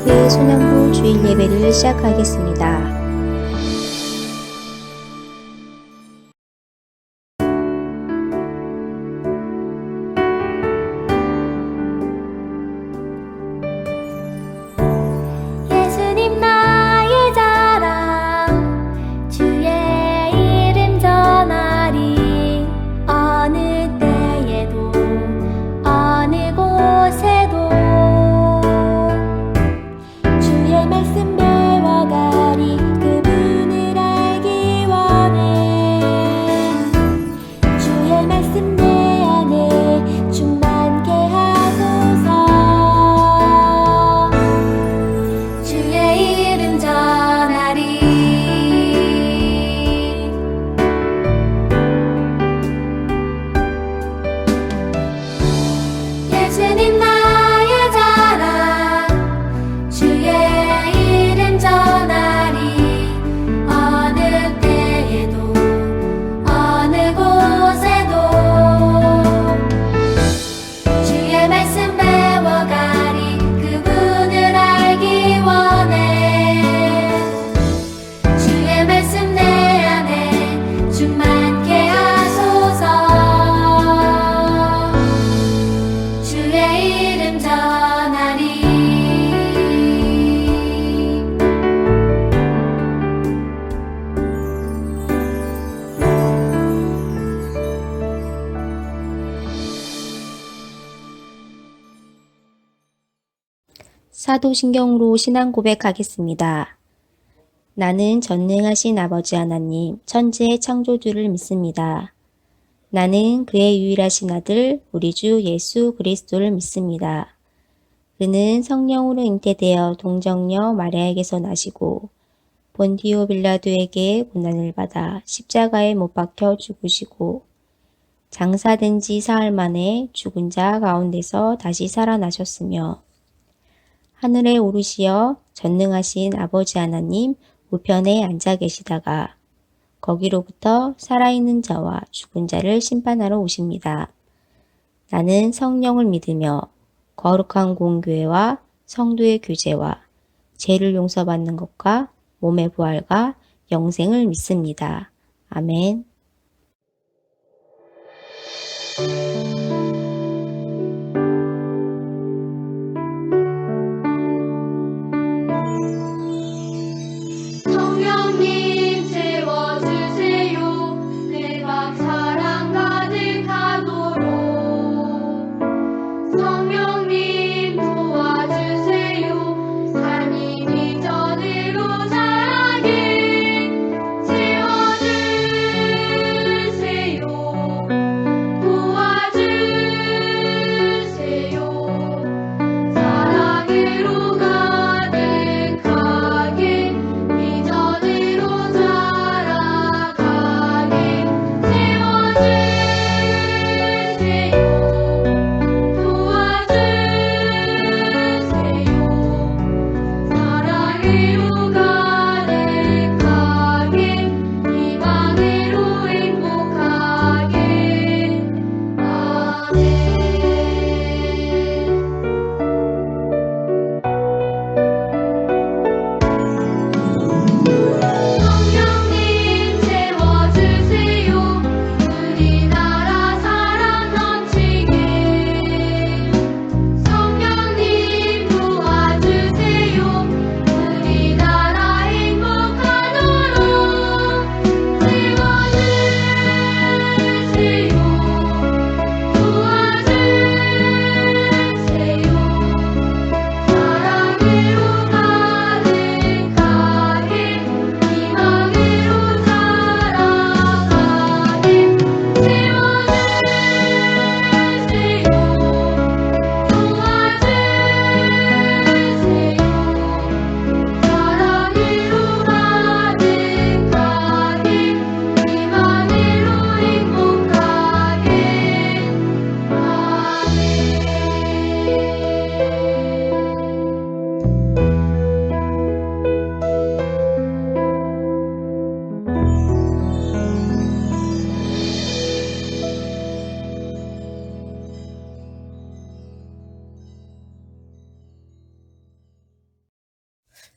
한국교회 소년부 주일 예배를 시작하겠습니다. 예수님 나의 자랑 주의 이름 전하리 어느 때에도 어느 곳에도 주의 말씀 배워가리 그분을 알기 원해 주의 말씀 내 안에 충만케 하소서 주의 이름 전하리 예수님 나의 자랑 주의 이름 전하리 어느 때에도 어느 곳에도 주의 말씀 배워가리 그분을 알기 원해 주의 말씀 내 안에 충만케 하소서 주의 이름 전하리 사도신경으로 신앙 고백하겠습니다. 나는 전능하신 아버지 하나님, 천지의 창조주를 믿습니다. 나는 그의 유일하신 아들, 우리 주 예수 그리스도를 믿습니다. 그는 성령으로 잉태되어 동정녀 마리아에게서 나시고 본디오 빌라도에게 고난을 받아 십자가에 못 박혀 죽으시고 장사된 지 사흘 만에 죽은 자 가운데서 다시 살아나셨으며 하늘에 오르시어 전능하신 아버지 하나님 우편에 앉아 계시다가 거기로부터 살아있는 자와 죽은 자를 심판하러 오십니다. 나는 성령을 믿으며 거룩한 공교회와 성도의 교제와 죄를 용서받는 것과 몸의 부활과 영생을 믿습니다. 아멘. 성령님 채워주세요 내 맘 사랑 가득하도록 성령님 도와주세요 삶이 비전으로 자라게 채워주세요 도와주세요 사랑으로 가득하게 비전으로 자라가게 채워주세요 도와주세요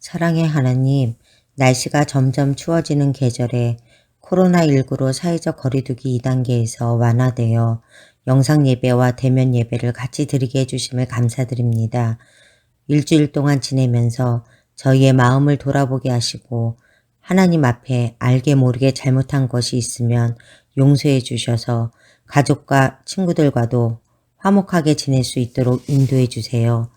사랑의 하나님, 날씨가 점점 추워지는 계절에 코로나19로 사회적 거리두기 2단계에서 완화되어 영상 예배와 대면 예배를 같이 드리게 해주심을 감사드립니다. 일주일 동안 지내면서 저희의 마음을 돌아보게 하시고 하나님 앞에 알게 모르게 잘못한 것이 있으면 용서해 주셔서 가족과 친구들과도 화목하게 지낼 수 있도록 인도해 주세요.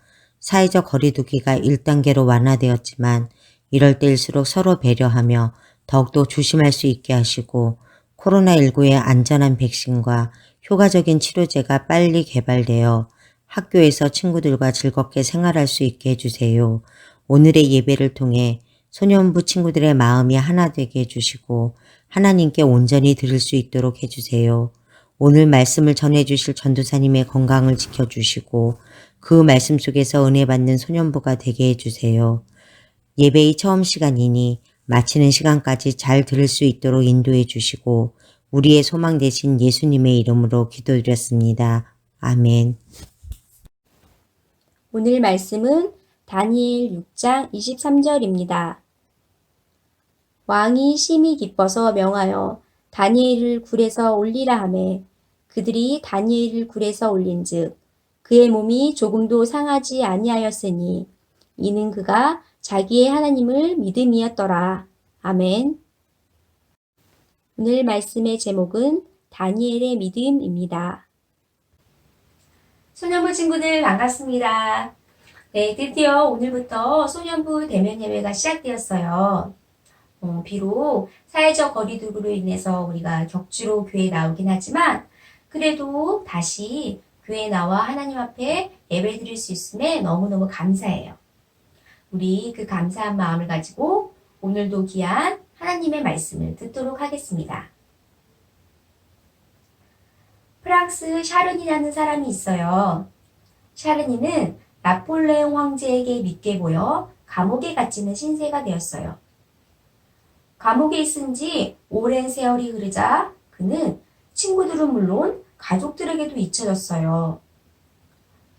사회적 거리두기가 1단계로 완화되었지만 이럴 때일수록 서로 배려하며 더욱더 조심할 수 있게 하시고 코로나19의 안전한 백신과 효과적인 치료제가 빨리 개발되어 학교에서 친구들과 즐겁게 생활할 수 있게 해주세요. 오늘의 예배를 통해 소년부 친구들의 마음이 하나 되게 해주시고 하나님께 온전히 드릴 수 있도록 해주세요. 오늘 말씀을 전해주실 전도사님의 건강을 지켜주시고 그 말씀 속에서 은혜 받는 소년부가 되게 해주세요. 예배의 처음 시간이니 마치는 시간까지 잘 들을 수 있도록 인도해 주시고 우리의 소망 되신 예수님의 이름으로 기도드렸습니다. 아멘. 오늘 말씀은 다니엘 6장 23절입니다. 왕이 심히 기뻐서 명하여 다니엘을 굴에서 올리라 하매 그들이 다니엘을 굴에서 올린즉 그의 몸이 조금도 상하지 아니하였으니 이는 그가 자기의 하나님을 믿음이었더라. 아멘. 오늘 말씀의 제목은 다니엘의 믿음입니다. 소년부 친구들 반갑습니다. 네, 드디어 오늘부터 소년부 대면 예배가 시작되었어요. 비록 사회적 거리두기로 인해서 우리가 격주로 교회에 나오긴 하지만 그래도 다시 교회에 나와 하나님 앞에 예배 드릴 수 있음에 너무너무 감사해요. 우리 그 감사한 마음을 가지고 오늘도 귀한 하나님의 말씀을 듣도록 하겠습니다. 프랑스 샤르니라는 사람이 있어요. 샤르니는 나폴레옹 황제에게 믿게 보여 감옥에 갇히는 신세가 되었어요. 감옥에 있은 지 오랜 세월이 흐르자 그는 친구들은 물론 가족들에게도 잊혀졌어요.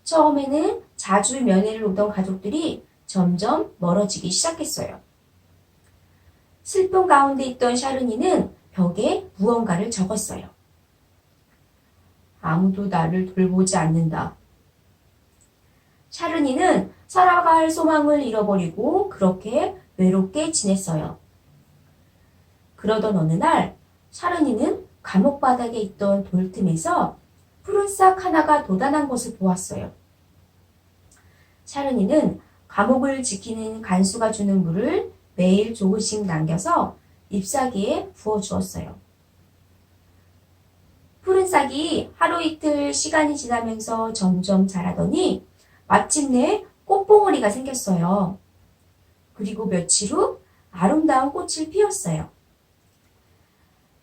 처음에는 자주 면회를 오던 가족들이 점점 멀어지기 시작했어요. 슬픔 가운데 있던 샤르니는 벽에 무언가를 적었어요. 아무도 나를 돌보지 않는다. 샤르니는 살아갈 소망을 잃어버리고 그렇게 외롭게 지냈어요. 그러던 어느 날 샤르니는 감옥 바닥에 있던 돌틈에서 푸른 싹 하나가 돋아난 것을 보았어요. 샤르니는 감옥을 지키는 간수가 주는 물을 매일 조금씩 남겨서 잎사귀에 부어주었어요. 푸른 싹이 하루 이틀 시간이 지나면서 점점 자라더니 마침내 꽃봉오리가 생겼어요. 그리고 며칠 후 아름다운 꽃을 피웠어요.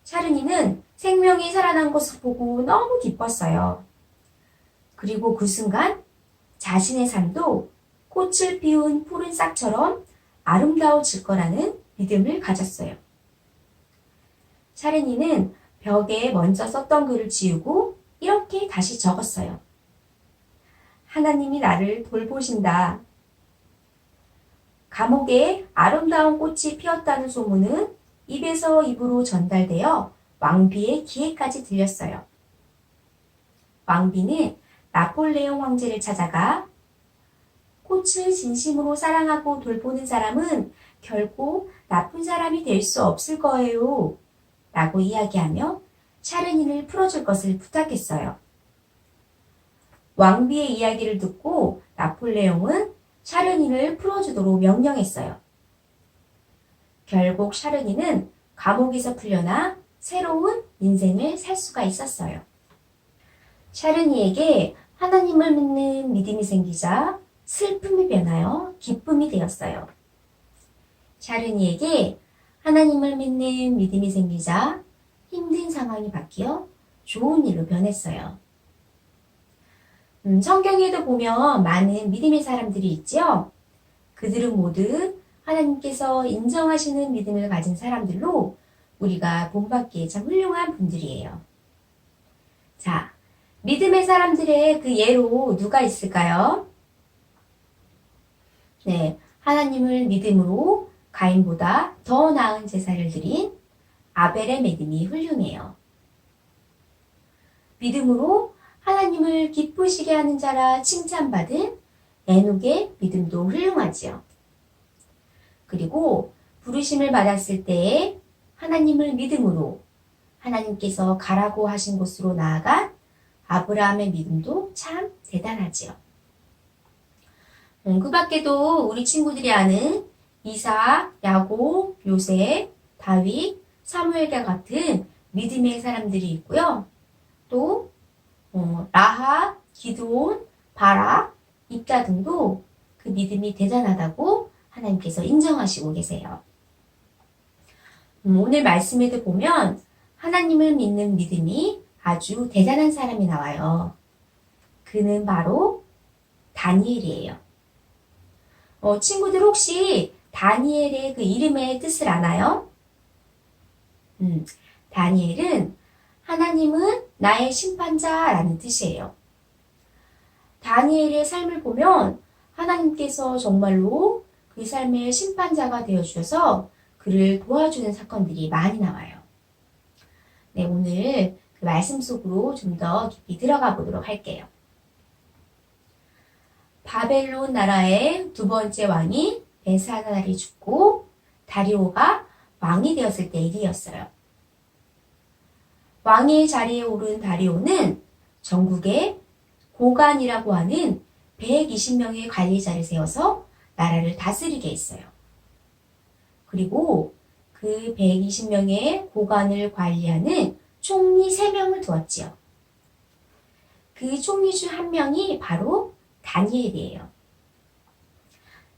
샤르니는 생명이 살아난 것을 보고 너무 기뻤어요. 그리고 그 순간 자신의 삶도 꽃을 피운 푸른 싹처럼 아름다워질 거라는 믿음을 가졌어요. 샤르니는 벽에 먼저 썼던 글을 지우고 이렇게 다시 적었어요. 하나님이 나를 돌보신다. 감옥에 아름다운 꽃이 피었다는 소문은 입에서 입으로 전달되어 왕비의 귀에까지 들렸어요. 왕비는 나폴레옹 황제를 찾아가 꽃을 진심으로 사랑하고 돌보는 사람은 결코 나쁜 사람이 될 수 없을 거예요. 라고 이야기하며 샤르니를 풀어줄 것을 부탁했어요. 왕비의 이야기를 듣고 나폴레옹은 샤르니를 풀어주도록 명령했어요. 결국 샤르니는 감옥에서 풀려나 새로운 인생을 살 수가 있었어요. 샤르니에게 하나님을 믿는 믿음이 생기자 슬픔이 변하여 기쁨이 되었어요. 샤르니에게 하나님을 믿는 믿음이 생기자 힘든 상황이 바뀌어 좋은 일로 변했어요. 성경에도 보면 많은 믿음의 사람들이 있지요. 그들은 모두 하나님께서 인정하시는 믿음을 가진 사람들로 우리가 본받기에 참 훌륭한 분들이에요. 자, 믿음의 사람들의 그 예로 누가 있을까요? 네, 하나님을 믿음으로 가인보다 더 나은 제사를 드린 아벨의 믿음이 훌륭해요. 믿음으로 하나님을 기쁘시게 하는 자라 칭찬받은 에녹의 믿음도 훌륭하지요. 그리고 부르심을 받았을 때에 하나님을 믿음으로 하나님께서 가라고 하신 곳으로 나아간 아브라함의 믿음도 참 대단하지요. 그 밖에도 우리 친구들이 아는 이삭, 야곱, 요셉, 다윗, 사무엘과 같은 믿음의 사람들이 있고요. 또 라합, 기드온, 바락, 입다 등도 그 믿음이 대단하다고 하나님께서 인정하시고 계세요. 오늘 말씀에도 보면 하나님을 믿는 믿음이 아주 대단한 사람이 나와요. 그는 바로 다니엘이에요. 친구들 혹시 다니엘의 그 이름의 뜻을 아나요? 다니엘은 하나님은 나의 심판자라는 뜻이에요. 다니엘의 삶을 보면 하나님께서 정말로 그 삶의 심판자가 되어주셔서 그를 도와주는 사건들이 많이 나와요. 네, 오늘 그 말씀 속으로 좀 더 깊이 들어가 보도록 할게요. 바벨론 나라의 두 번째 왕이 벨사사달이 죽고 다리오가 왕이 되었을 때 일이었어요. 왕의 자리에 오른 다리오는 전국에 고관이라고 하는 120명의 관리자를 세워서 나라를 다스리게 했어요. 그리고 그 120명의 고관을 관리하는 총리 3명을 두었지요. 그 총리 중 한 명이 바로 다니엘이에요.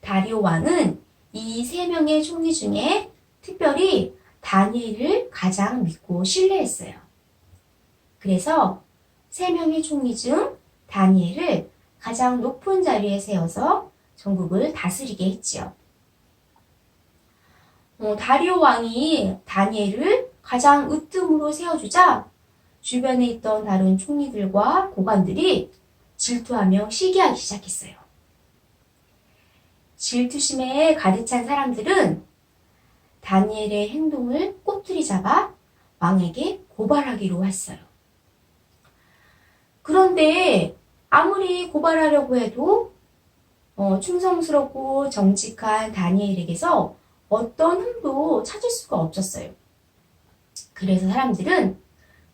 다리오 왕은 이 3명의 총리 중에 특별히 다니엘을 가장 믿고 신뢰했어요. 그래서 3명의 총리 중 다니엘을 가장 높은 자리에 세워서 전국을 다스리게 했지요. 다리오 왕이 다니엘을 가장 으뜸으로 세워주자 주변에 있던 다른 총리들과 고관들이 질투하며 시기하기 시작했어요. 질투심에 가득 찬 사람들은 다니엘의 행동을 꼬투리 잡아 왕에게 고발하기로 했어요. 그런데 아무리 고발하려고 해도 충성스럽고 정직한 다니엘에게서 어떤 흠도 찾을 수가 없었어요. 그래서 사람들은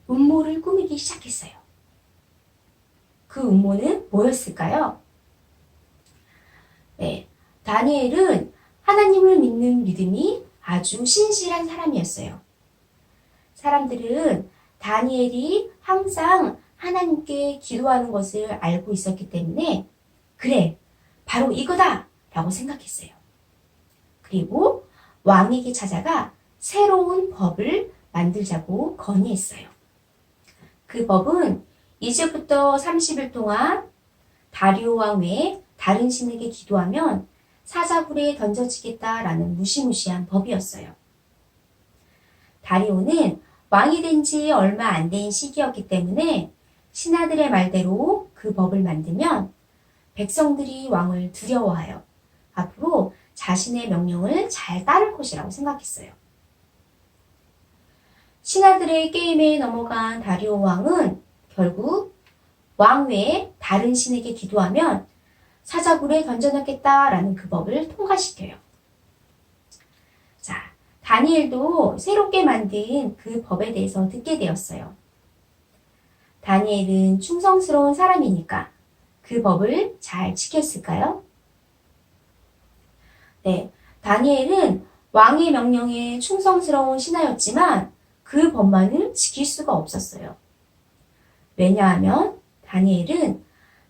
음모를 꾸미기 시작했어요. 그 음모는 뭐였을까요? 네, 다니엘은 하나님을 믿는 믿음이 아주 신실한 사람이었어요. 사람들은 다니엘이 항상 하나님께 기도하는 것을 알고 있었기 때문에 그래, 바로 이거다! 라고 생각했어요. 그리고 왕에게 찾아가 새로운 법을 만들자고 건의했어요. 그 법은 이제부터 30일 동안 다리오 왕 외에 다른 신에게 기도하면 사자굴에 던져지겠다라는 무시무시한 법이었어요. 다리오는 왕이 된 지 얼마 안 된 시기였기 때문에 신하들의 말대로 그 법을 만들면 백성들이 왕을 두려워하여 앞으로 자신의 명령을 잘 따를 것이라고 생각했어요. 신하들의 게임에 넘어간 다리오 왕은 결국 왕 외에 다른 신에게 기도하면 사자굴에 던져넣겠다라는 그 법을 통과시켜요. 자, 다니엘도 새롭게 만든 그 법에 대해서 듣게 되었어요. 다니엘은 충성스러운 사람이니까 그 법을 잘 지켰을까요? 네, 다니엘은 왕의 명령에 충성스러운 신하였지만 그 법만을 지킬 수가 없었어요. 왜냐하면 다니엘은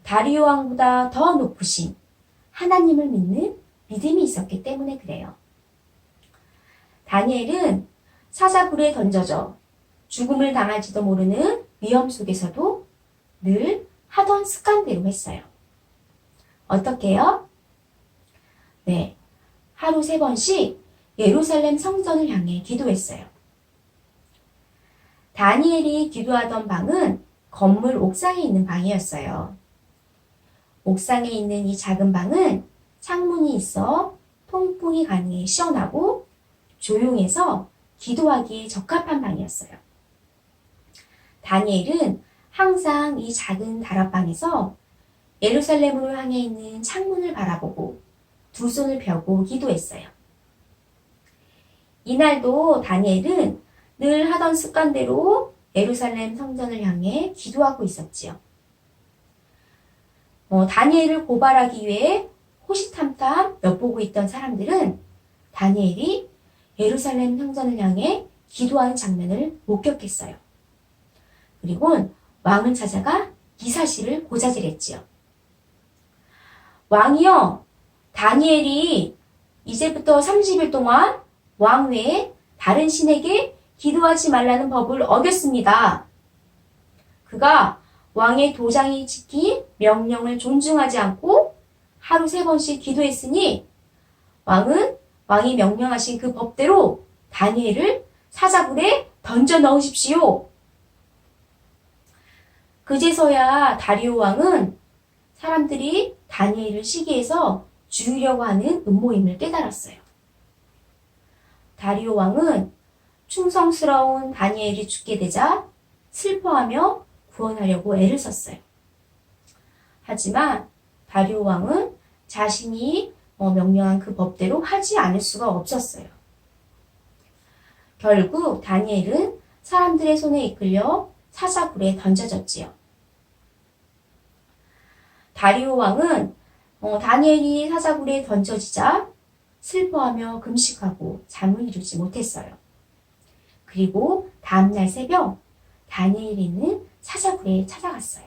다리오 왕보다 더 높으신 하나님을 믿는 믿음이 있었기 때문에 그래요. 다니엘은 사자굴에 던져져 죽음을 당할지도 모르는 위험 속에서도 늘 하던 습관대로 했어요. 어떻게 해요? 네, 하루 3번씩 예루살렘 성전을 향해 기도했어요. 다니엘이 기도하던 방은 건물 옥상에 있는 방이었어요. 옥상에 있는 이 작은 방은 창문이 있어 통풍이 가능해 시원하고 조용해서 기도하기에 적합한 방이었어요. 다니엘은 항상 이 작은 다락방에서 예루살렘으로 향해 있는 창문을 바라보고 두 손을 펴고 기도했어요. 이날도 다니엘은 늘 하던 습관대로 예루살렘 성전을 향해 기도하고 있었지요. 다니엘을 고발하기 위해 호시탐탐 엿보고 있던 사람들은 다니엘이 예루살렘 성전을 향해 기도하는 장면을 목격했어요. 그리고 왕을 찾아가 이 사실을 고자질했지요. 왕이여, 다니엘이 이제부터 30일 동안 왕 외에 다른 신에게 기도하지 말라는 법을 어겼습니다. 그가 왕의 도장이 지킨 명령을 존중하지 않고 하루 3번씩 기도했으니 왕이 명령하신 그 법대로 다니엘을 사자굴에 던져 넣으십시오. 그제서야 다리오 왕은 사람들이 다니엘을 시기해서 죽이려고 하는 음모임을 깨달았어요. 다리오 왕은 충성스러운 다니엘이 죽게 되자 슬퍼하며 구원하려고 애를 썼어요. 하지만 다리오 왕은 자신이 명령한 그 법대로 하지 않을 수가 없었어요. 결국 다니엘은 사람들의 손에 이끌려 사자굴에 던져졌지요. 다리오 왕은 다니엘이 사자굴에 던져지자 슬퍼하며 금식하고 잠을 이루지 못했어요. 그리고 다음날 새벽 다니엘이 있는 사자굴에 찾아갔어요.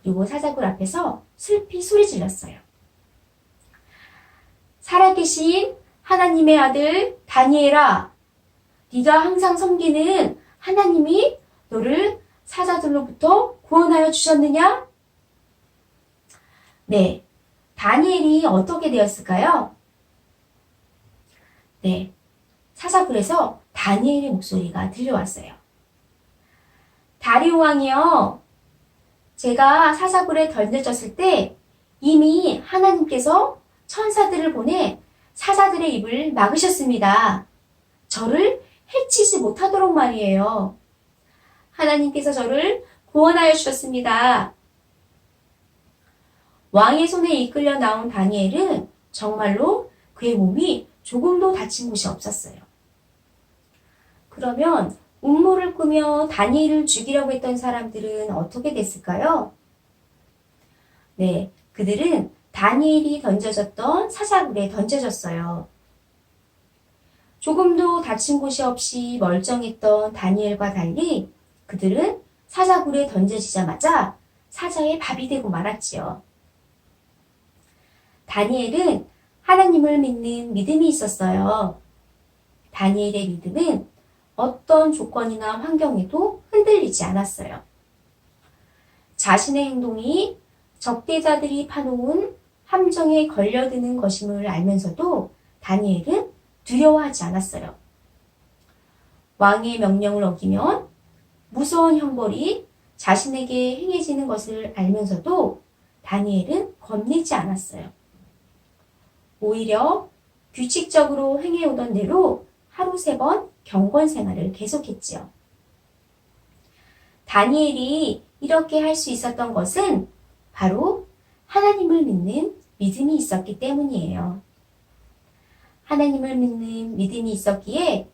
그리고 사자굴 앞에서 슬피 소리 질렀어요. 살아계신 하나님의 아들 다니엘아, 네가 항상 섬기는 하나님이 너를 사자들로부터 구원하여 주셨느냐? 네, 다니엘이 어떻게 되었을까요? 네, 사자굴에서 다니엘의 목소리가 들려왔어요. 다리오 왕이여, 제가 사자굴에 던져졌을 때 이미 하나님께서 천사들을 보내 사자들의 입을 막으셨습니다. 저를 해치지 못하도록 말이에요. 하나님께서 저를 구원하여 주셨습니다. 왕의 손에 이끌려 나온 다니엘은 정말로 그의 몸이 조금도 다친 곳이 없었어요. 그러면 음모를 꾸며 다니엘을 죽이려고 했던 사람들은 어떻게 됐을까요? 네, 그들은 다니엘이 던져졌던 사자굴에 던져졌어요. 조금도 다친 곳이 없이 멀쩡했던 다니엘과 달리 그들은 사자굴에 던져지자마자 사자의 밥이 되고 말았지요. 다니엘은 하나님을 믿는 믿음이 있었어요. 다니엘의 믿음은 어떤 조건이나 환경에도 흔들리지 않았어요. 자신의 행동이 적대자들이 파놓은 함정에 걸려드는 것임을 알면서도 다니엘은 두려워하지 않았어요. 왕의 명령을 어기면 무서운 형벌이 자신에게 행해지는 것을 알면서도 다니엘은 겁내지 않았어요. 오히려 규칙적으로 행해오던 대로 하루 3번 경건 생활을 계속했지요. 다니엘이 이렇게 할 수 있었던 것은 바로 하나님을 믿는 믿음이 있었기 때문이에요. 하나님을 믿는 믿음이 있었기에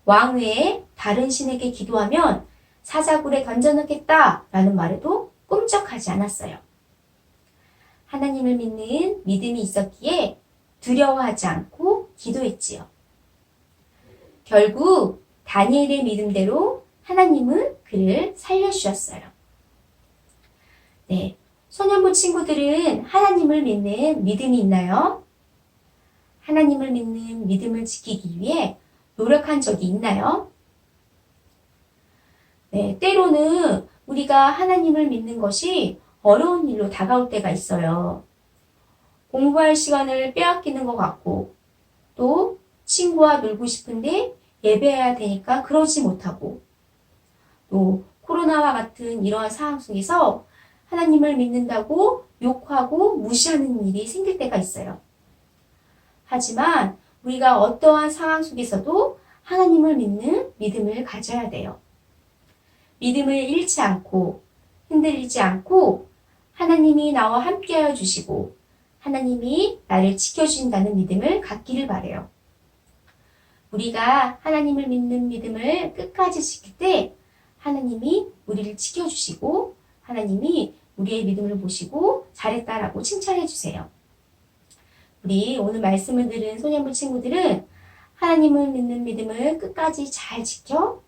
왕 외에 다른 신에게 기도하면 사자굴에 던져넣겠다라는 말에도 꿈쩍하지 않았어요. 하나님을 믿는 믿음이 있었기에 두려워하지 않고 기도했지요. 결국 다니엘의 믿음대로 하나님은 그를 살려주셨어요. 네, 소년부 친구들은 하나님을 믿는 믿음이 있나요? 하나님을 믿는 믿음을 지키기 위해 노력한 적이 있나요? 네, 때로는 우리가 하나님을 믿는 것이 어려운 일로 다가올 때가 있어요. 공부할 시간을 빼앗기는 것 같고, 또 친구와 놀고 싶은데 예배해야 되니까 그러지 못하고, 또 코로나와 같은 이러한 상황 속에서 하나님을 믿는다고 욕하고 무시하는 일이 생길 때가 있어요. 하지만 우리가 어떠한 상황 속에서도 하나님을 믿는 믿음을 가져야 돼요. 믿음을 잃지 않고 흔들리지 않고 하나님이 나와 함께하여 주시고 하나님이 나를 지켜주신다는 믿음을 갖기를 바래요. 우리가 하나님을 믿는 믿음을 끝까지 지킬 때 하나님이 우리를 지켜주시고 하나님이 우리의 믿음을 보시고 잘했다라고 칭찬해 주세요. 우리 오늘 말씀을 들은 소년부 친구들은 하나님을 믿는 믿음을 끝까지 잘 지켜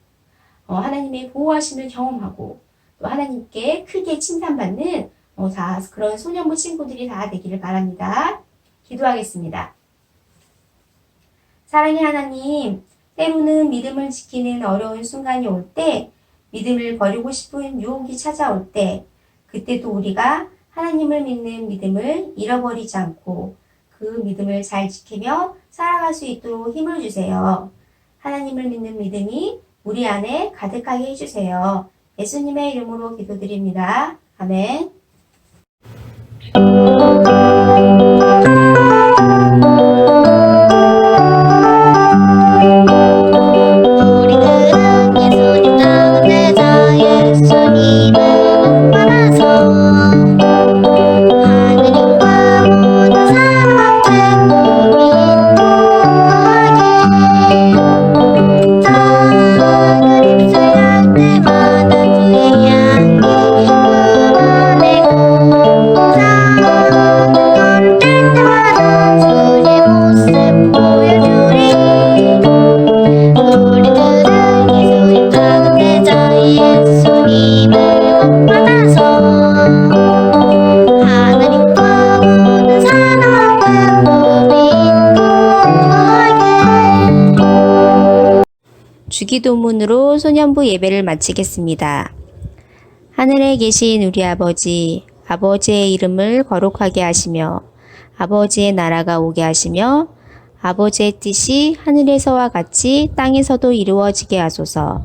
하나님의 보호하심을 경험하고 또 하나님께 크게 칭찬받는 다 그런 소년부 친구들이 다 되기를 바랍니다. 기도하겠습니다. 사랑의 하나님, 때로는 믿음을 지키는 어려운 순간이 올 때, 믿음을 버리고 싶은 유혹이 찾아올 때, 그때도 우리가 하나님을 믿는 믿음을 잃어버리지 않고 그 믿음을 잘 지키며 살아갈 수 있도록 힘을 주세요. 하나님을 믿는 믿음이 우리 안에 가득하게 해주세요. 예수님의 이름으로 기도드립니다. 아멘. 우리들은 예수님 작은 제자 예수님을 만나서 하느님과 모든 사람 앞에 고민하게 작은 입술할 때마다 주의 향기 품어내고 작은 걸을 뗄 때마다 주의 모습 보여주리 우리들은 예수님 작은 제자 예수님을 만나서 하나님과 모든 사람 앞에 고민하게 주기도문으로 소년부 예배를 마치겠습니다. 하늘에 계신 우리 아버지, 아버지의 이름을 거룩하게 하시며 아버지의 나라가 오게 하시며 아버지의 뜻이 하늘에서와 같이 땅에서도 이루어지게 하소서.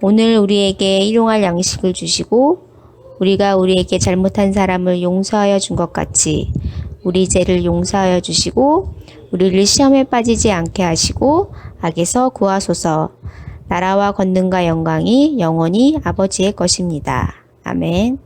오늘 우리에게 일용할 양식을 주시고 우리가 우리에게 잘못한 사람을 용서하여 준 것 같이 우리 죄를 용서하여 주시고 우리를 시험에 빠지지 않게 하시고 악에서 구하소서. 나라와 권능과 영광이 영원히 아버지의 것입니다. 아멘.